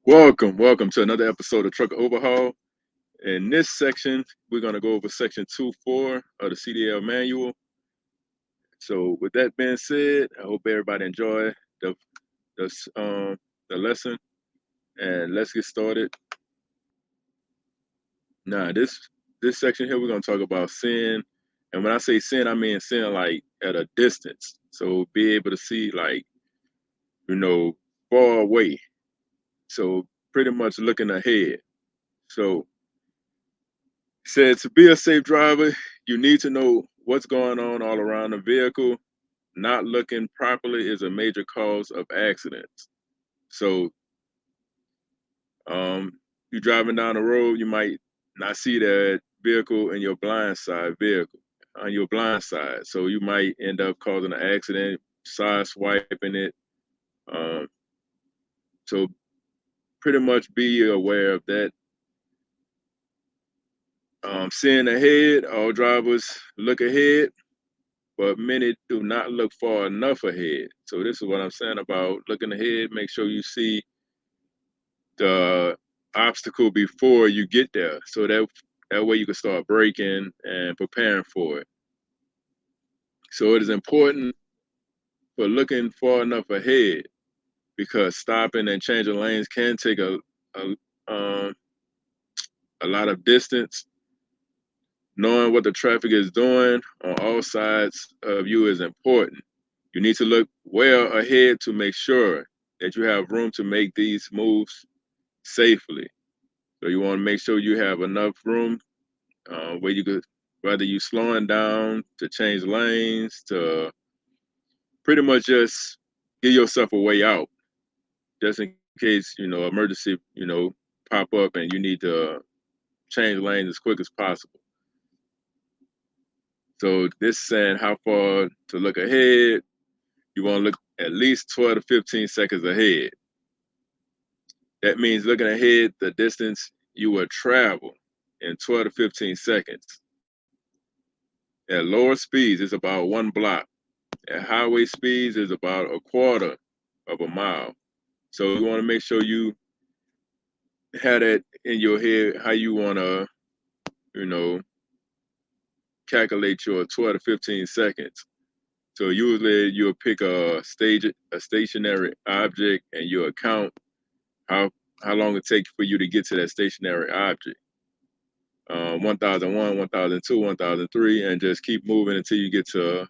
Welcome to another episode of Trucker Overhaul. In this section, we're going to go over section 2.4 of the CDL manual. So with that being said, I hope everybody enjoy the, the, the lesson, and let's get started. Now, this section here, we're going to talk about sin. And when I say sin, I mean sin like at a distance. So be able to see like, far away. So pretty much looking ahead. So said to be a safe driver, you need to know what's going on all around the vehicle. Not looking properly is a major cause of accidents. So, you're driving down the road, you might not see that vehicle in your blind side vehicle on your blind side. So you might end up causing an accident, side swiping it. Um, so pretty much be aware of that. Seeing ahead, all drivers look ahead, but many do not look far enough ahead. So this is what I'm saying about looking ahead. Make sure you see the obstacle before you get there, so that way you can start braking and preparing for it. So it is important for looking far enough ahead, because stopping and changing lanes can take a, um, a lot of distance. Knowing what the traffic is doing on all sides of you is important. You need to look well ahead to make sure that you have room to make these moves safely. So you want to make sure you have enough room where you could, whether you slowing down to change lanes, to pretty much just give yourself a way out, just in case, emergency, pop up and you need to change lanes as quick as possible. So this is saying how far to look ahead. You want to look at least 12 to 15 seconds ahead. That means looking ahead the distance you will travel in 12 to 15 seconds. At lower speeds, it's about 1 block. At highway speeds, it's about a quarter of a mile. So you want to make sure you have that in your head, how you want to, calculate your 12 to 15 seconds. So usually you'll pick a stationary object, and you'll count how long it takes for you to get to that stationary object. 1001, 1002, 1003, and just keep moving until you get to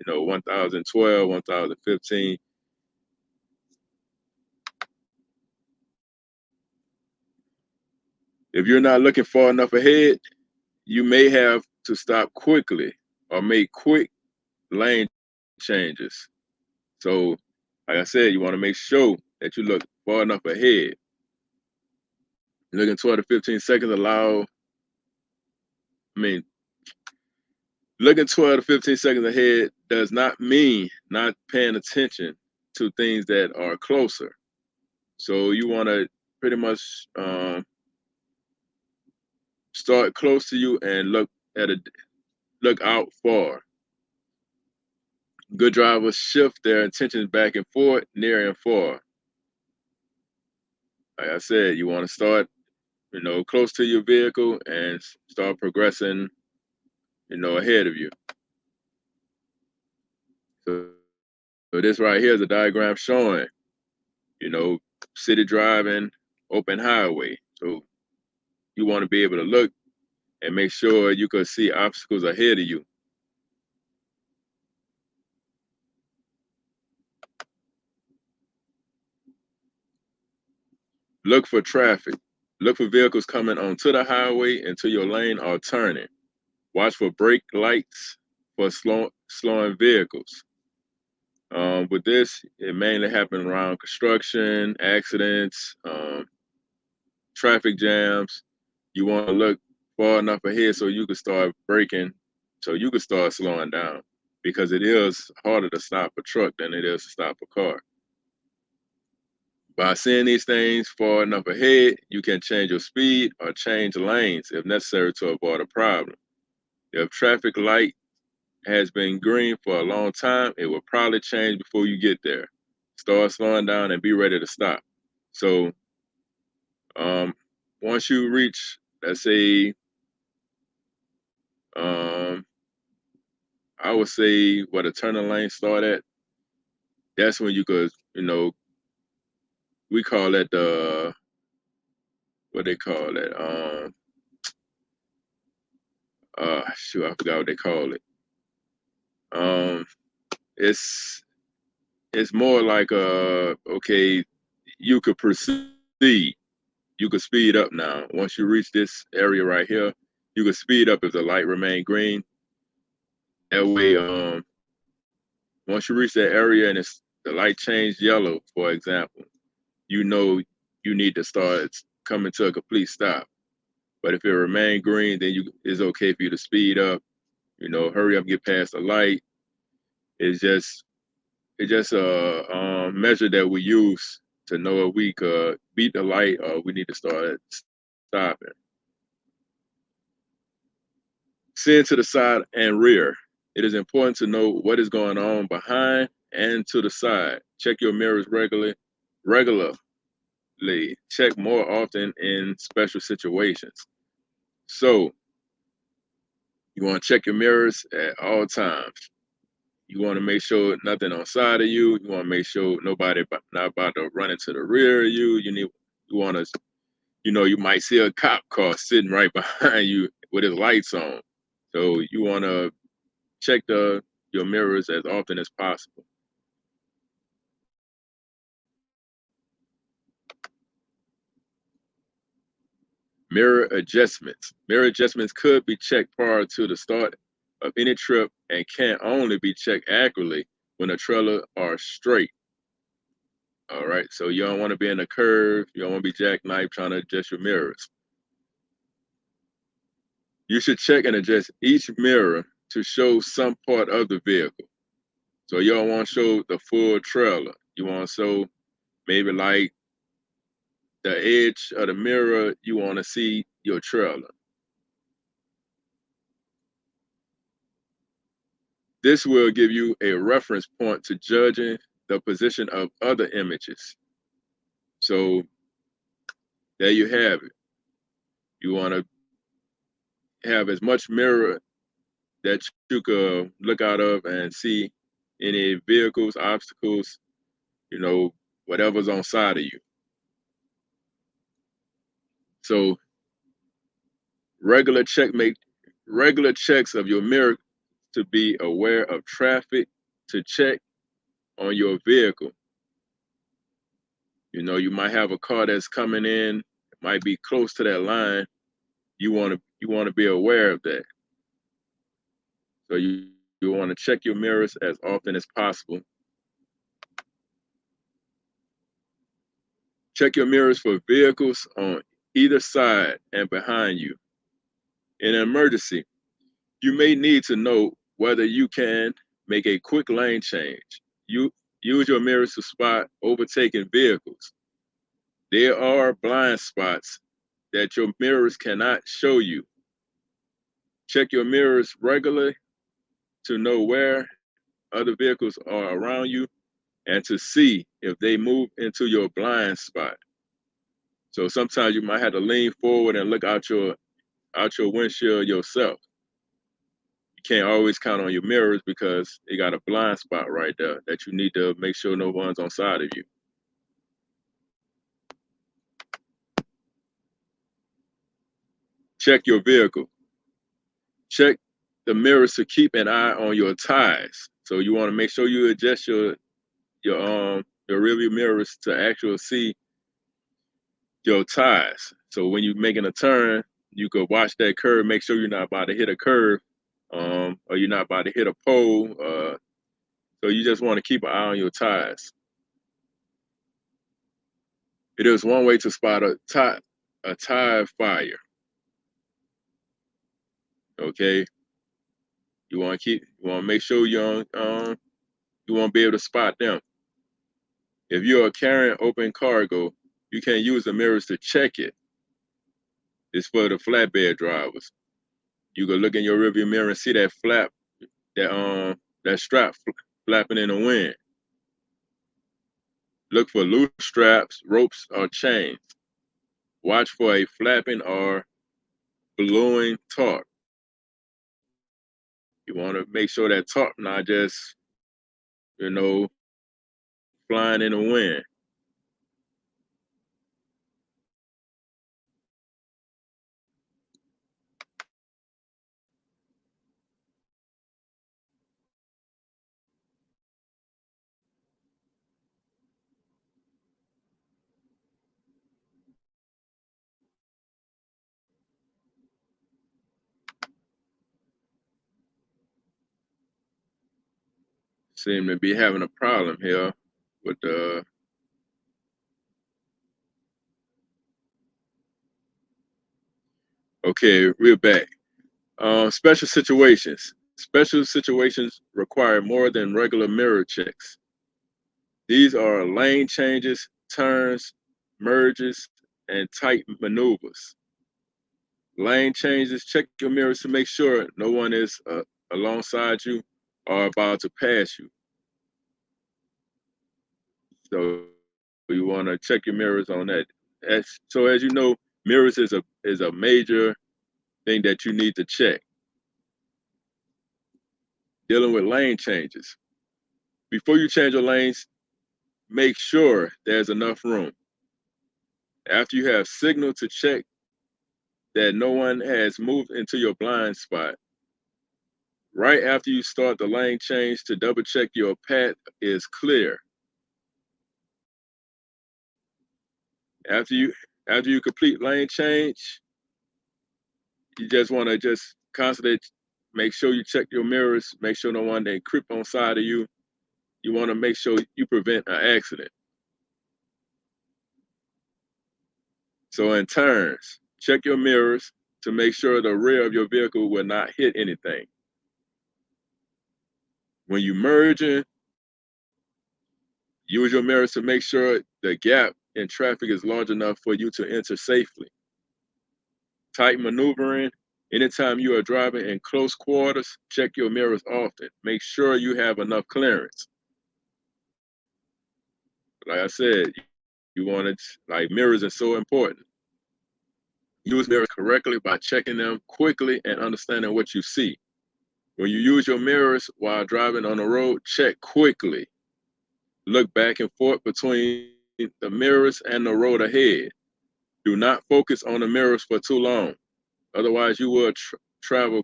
1012, 1015. If you're not looking far enough ahead, you may have to stop quickly or make quick lane changes. So, like I said, you want to make sure that you look far enough ahead. Looking 12 to 15 seconds looking 12 to 15 seconds ahead does not mean not paying attention to things that are closer. So you want to pretty much start close to you and look out far. Good drivers shift their intentions back and forth, near and far. Like I said, you want to start, close to your vehicle and start progressing, ahead of you. So, so this right here is a diagram showing, city driving, open highway. So you want to be able to look and make sure you can see obstacles ahead of you. Look for traffic. Look for vehicles coming onto the highway into your lane or turning. Watch for brake lights for slowing vehicles. With this, it mainly happens around construction, accidents, traffic jams. You want to look far enough ahead so you can start braking, so you can start slowing down, because it is harder to stop a truck than it is to stop a car. By seeing these things far enough ahead, you can change your speed or change lanes if necessary to avoid a problem. If traffic light has been green for a long time, it will probably change before you get there. Start slowing down and be ready to stop. So Um, once you reach, let's say, um, I would say where the turning lane start at, that's when you could, we call it what they call it. Shoot, I forgot what they call it. Um, it's it's more like okay, you could proceed. You could speed up now. Once you reach this area right here, you could speed up if the light remain green. That way, once you reach that area and the light changed yellow, for example, you know you need to start coming to a complete stop. But if it remain green, then it's okay for you to speed up. Hurry up, get past the light. It's just a measure that we use to know if we could beat the light or we need to start stopping. Seeing to the side and rear. It is important to know what is going on behind and to the side. Check your mirrors regularly. Check more often in special situations. So you want to check your mirrors at all times. You want to make sure nothing on side of you. You want to make sure nobody not about to run into the rear of you. You want to, you might see a cop car sitting right behind you with his lights on. So you want to check your mirrors as often as possible. Mirror adjustments. Mirror adjustments could be checked prior to the start of any trip and can only be checked accurately when the trailer are straight. All right, so you don't want to be in a curve. You don't want to be jackknife trying to adjust your mirrors. You should check and adjust each mirror to show some part of the vehicle. So you don't want to show the full trailer. You want to show maybe like the edge of the mirror. You want to see your trailer. This will give you a reference point to judging the position of other images. So there you have it. You want to have as much mirror that you could look out of and see any vehicles, obstacles, whatever's on side of you. So regular regular checks of your mirror to be aware of traffic, to check on your vehicle. You might have a car that's coming in, might be close to that line. You want to be aware of that. So you want to check your mirrors as often as possible. Check your mirrors for vehicles on either side and behind you. In an emergency, you may need to know whether you can make a quick lane change. You use your mirrors to spot overtaking vehicles. There are blind spots that your mirrors cannot show you. Check your mirrors regularly to know where other vehicles are around you and to see if they move into your blind spot. So sometimes you might have to lean forward and look out your windshield yourself. You can't always count on your mirrors because they got a blind spot right there that you need to make sure no one's on side of you. Check your vehicle. Check the mirrors to keep an eye on your tires. So you want to make sure you adjust your rearview mirrors to actually see your tires. So when you're making a turn, you could watch that curve, make sure you're not about to hit a curve, or you're not about to hit a pole. So you just want to keep an eye on your tires. It is one way to spot a tire fire. Okay, you want to make sure you want to be able to spot them. If you're carrying open cargo, you can use the mirrors to check it. It's for the flatbed drivers. You can look in your rearview mirror and see that that strap flapping in the wind. Look for loose straps, ropes, or chains. Watch for a flapping or billowing tarp. You want to make sure that tarp not just, you know, flying in the wind. Seem to be having a problem here with the. Okay, we're back. Special situations. Special situations require more than regular mirror checks. These are lane changes, turns, merges, and tight maneuvers. Lane changes, check your mirrors to make sure no one is alongside you or about to pass you. So you want to check your mirrors on that. So as you know, mirrors is a major thing that you need to check. Dealing with lane changes. Before you change your lanes, make sure there's enough room. After you have signaled to check that no one has moved into your blind spot, right after you start the lane change to double check your path is clear. After you after you complete lane change, you just want to just constantly make sure you check your mirrors, make sure no one they creep on side of you. You want to make sure you prevent an accident. So in turns, check your mirrors to make sure the rear of your vehicle will not hit anything. When you merge in, use your mirrors to make sure the gap in traffic is large enough for you to enter safely. Tight maneuvering. Anytime you are driving in close quarters, check your mirrors often. Make sure you have enough clearance. Like I said, you want it, like mirrors are so important. Use mirrors correctly by checking them quickly and understanding what you see. When you use your mirrors while driving on the road, check quickly. Look back and forth between the mirrors and the road ahead. Do not focus on the mirrors for too long. Otherwise, you will travel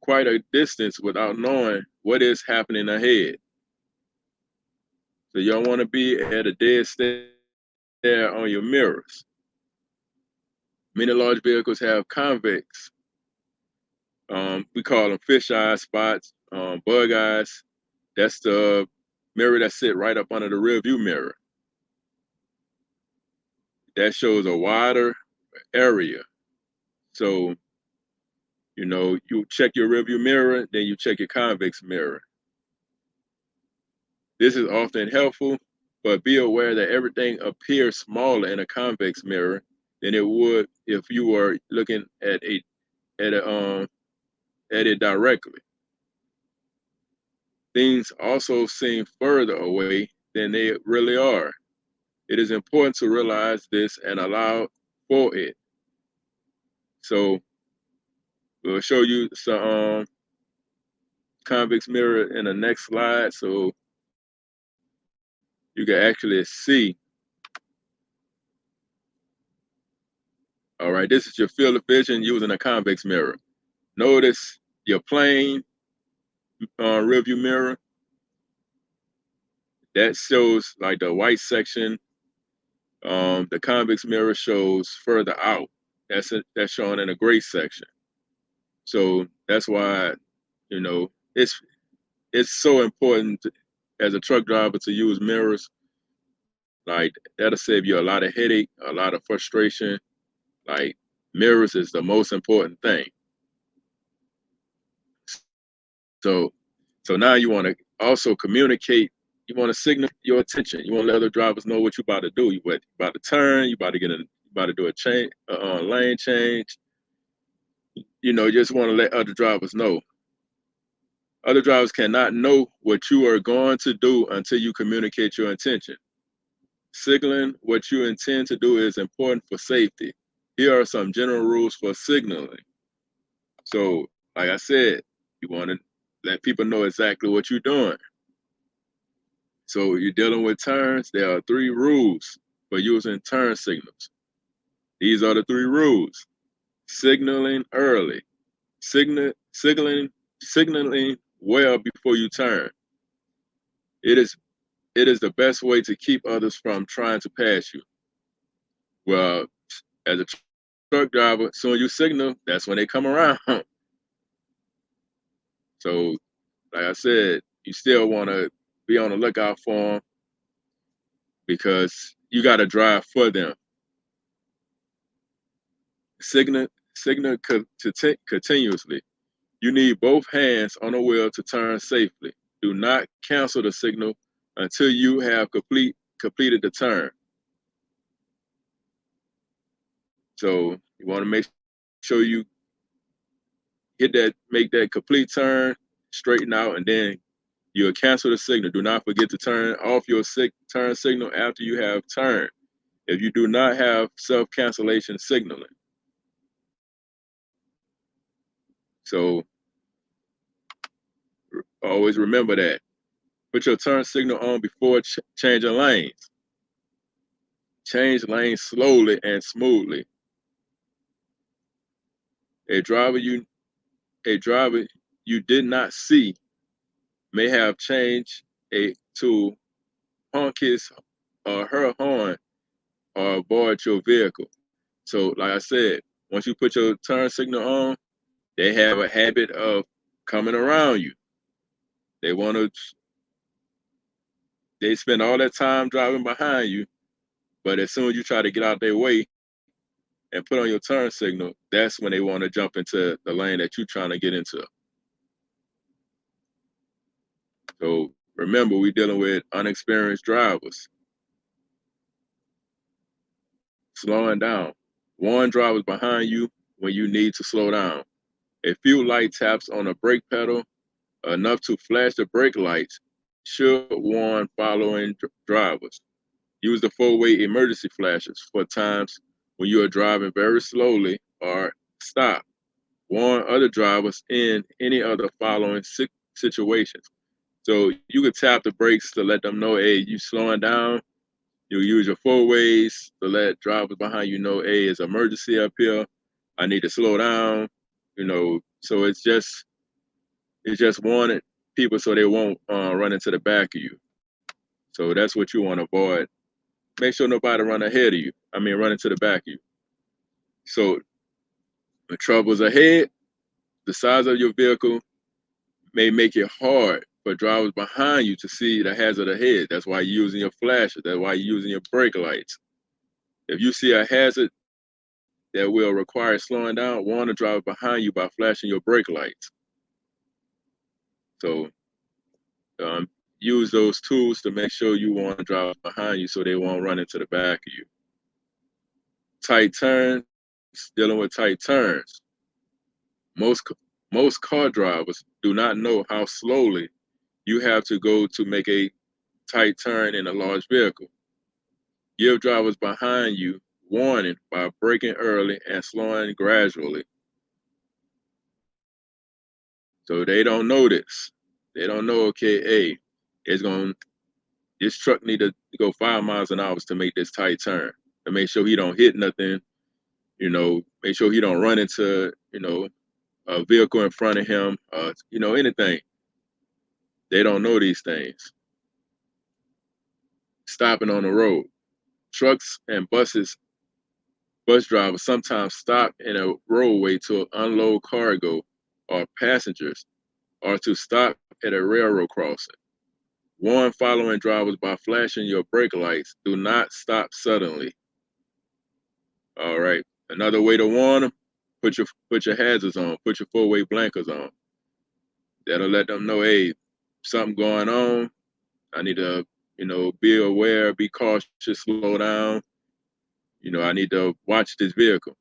quite a distance without knowing what is happening ahead. So you don't want to be at a dead stare on your mirrors. Many large vehicles have convex. We call them fisheye spots, bug eyes. That's the mirror that sit right up under the rear view mirror. That shows a wider area. So, you know, you check your rear view mirror, then you check your convex mirror. This is often helpful, but be aware that everything appears smaller in a convex mirror than it would if you were looking at at a at it directly. Things also seem further away than they really are. It is important to realize this and allow for it. So we'll show you some convex mirror in the next slide so you can actually see. All right, this is your field of vision using a convex mirror. Notice your plane rear view mirror. That shows like the white section. The convex mirror shows further out. That's shown in a gray section. So that's why, you know, it's so important as a truck driver to use mirrors. Like that'll save you a lot of headache, a lot of frustration. Like mirrors is the most important thing. So so now you want to also communicate. You want to signal your attention. You want to let other drivers know what you're about to do. You about to turn. You about to about to do a change, lane change. You know, you just want to let other drivers know. Other drivers cannot know what you are going to do until you communicate your intention. Signaling what you intend to do is important for safety. here are some general rules for signaling. So, like I said, you want to let people know exactly what you're doing. So you're dealing with turns. There are 3 rules for using turn signals. These are the 3 rules. Signaling early, signaling well before you turn. It is the best way to keep others from trying to pass you. Well, as a truck driver, soon you signal, that's when they come around. So, like I said, you still want to be on the lookout for them because you got to drive for them. Signal continuously. You need both hands on the wheel to turn safely. Do not cancel the signal until you have completed the turn. So you want to make sure you make that complete turn, straighten out, and then you'll cancel the signal. Do not forget to turn off your turn signal after you have turned if you do not have self-cancellation signaling. So always remember that. Put your turn signal on before changing lanes. Change lanes slowly and smoothly. A driver you did not see may have changed to honk his or her horn or avoid your vehicle. So, like I said, once you put your turn signal on, they have a habit of coming around you. They spend all that time driving behind you, but as soon as you try to get out their way and put on your turn signal, that's when they want to jump into the lane that you're trying to get into. So remember, we're dealing with unexperienced drivers. Slowing down. Warn drivers behind you when you need to slow down. A few light taps on the brake pedal, enough to flash the brake lights, should warn following drivers. Use the 4-way emergency flashes for times when you are driving very slowly or stop. Warn other drivers in any other following situations. So you could tap the brakes to let them know, hey, you slowing down. You use your 4-ways to let drivers behind you know, hey, it's emergency up here. I need to slow down. So it's just warning people so they won't run into the back of you. So that's what you want to avoid. Make sure nobody run ahead of you. Run into the back of you. So when trouble's ahead, the size of your vehicle may make it hard for drivers behind you to see the hazard ahead. That's why you're using your flashes. That's why you're using your brake lights. If you see a hazard that will require slowing down, warn the driver behind you by flashing your brake lights. So use those tools to make sure you warn drivers behind you so they won't run into the back of you. Tight turns, dealing with tight turns. Most car drivers do not know how slowly you have to go to make a tight turn in a large vehicle. Give drivers behind you warning by braking early and slowing gradually. So they don't know this. They don't know, okay, hey, this truck need to go 5 miles an hour to make this tight turn, to make sure he don't hit nothing, make sure he don't run into, a vehicle in front of him, anything. They don't know these things. Stopping on the road. Trucks and bus drivers sometimes stop in a roadway to unload cargo or passengers or to stop at a railroad crossing. Warn following drivers by flashing your brake lights. Do not stop suddenly. All right. Another way to warn them, put your hazards on, put your 4-way blinkers on. That'll let them know, hey, something going on. I need to, be aware, be cautious, slow down. I need to watch this vehicle.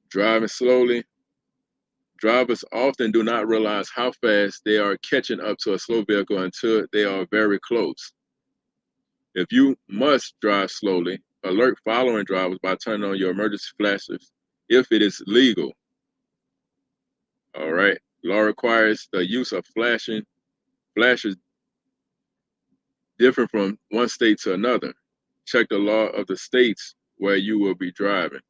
Driving slowly. Drivers often do not realize how fast they are catching up to a slow vehicle until they are very close. If you must drive slowly, alert following drivers by turning on your emergency flashers if it is legal. All right. Law requires the use of flashes different from one state to another. Check the law of the states where you will be driving.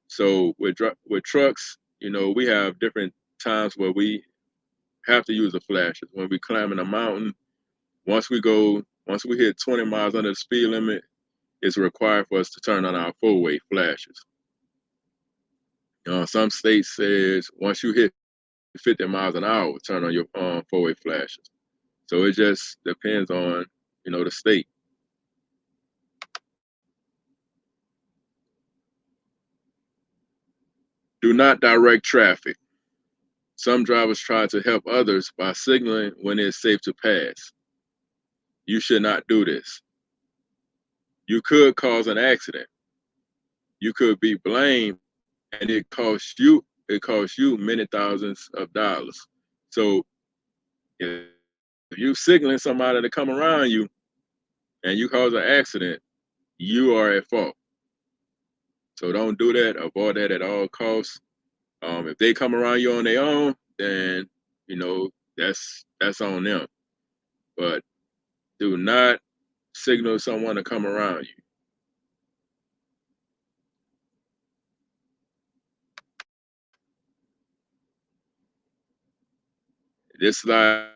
So with trucks, we have different times where we have to use the flashes. When we climbing a mountain, once we hit 20 miles under the speed limit, it's required for us to turn on our four-way flashes. Some states says once you hit 50 miles an hour, turn on your four-way flashes. So it just depends on, the state. Do not direct traffic. Some drivers try to help others by signaling when it's safe to pass. You should not do this. You could cause an accident. You could be blamed, and it costs you many thousands of dollars. So if you signaling somebody to come around you and you cause an accident, you are at fault. So don't do that. Avoid that at all costs. If they come around you on their own, then that's on them. But do not signal someone to come around you. This slide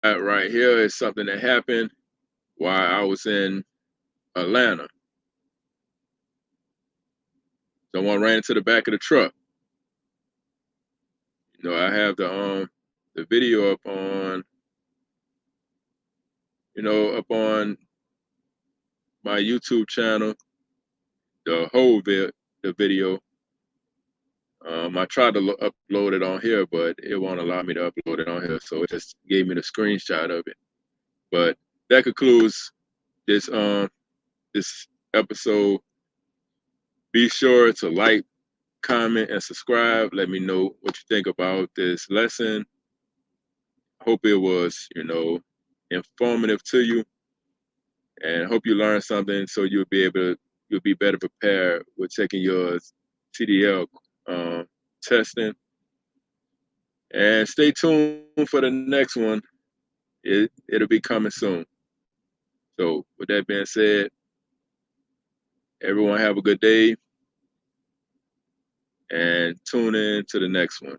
right here is something that happened while I was in Atlanta. Someone ran into the back of the truck. I have the video up on my YouTube channel, the whole the video. I tried to upload it on here, but it won't allow me to upload it on here, so it just gave me the screenshot of it. But that concludes this episode. Be sure to like, comment, and subscribe. Let me know what you think about this lesson. Hope it was, informative to you, and hope you learned something so you'll be better prepared with taking your CDL testing. And stay tuned for the next one. It'll be coming soon. So with that being said, everyone have a good day and tune in to the next one.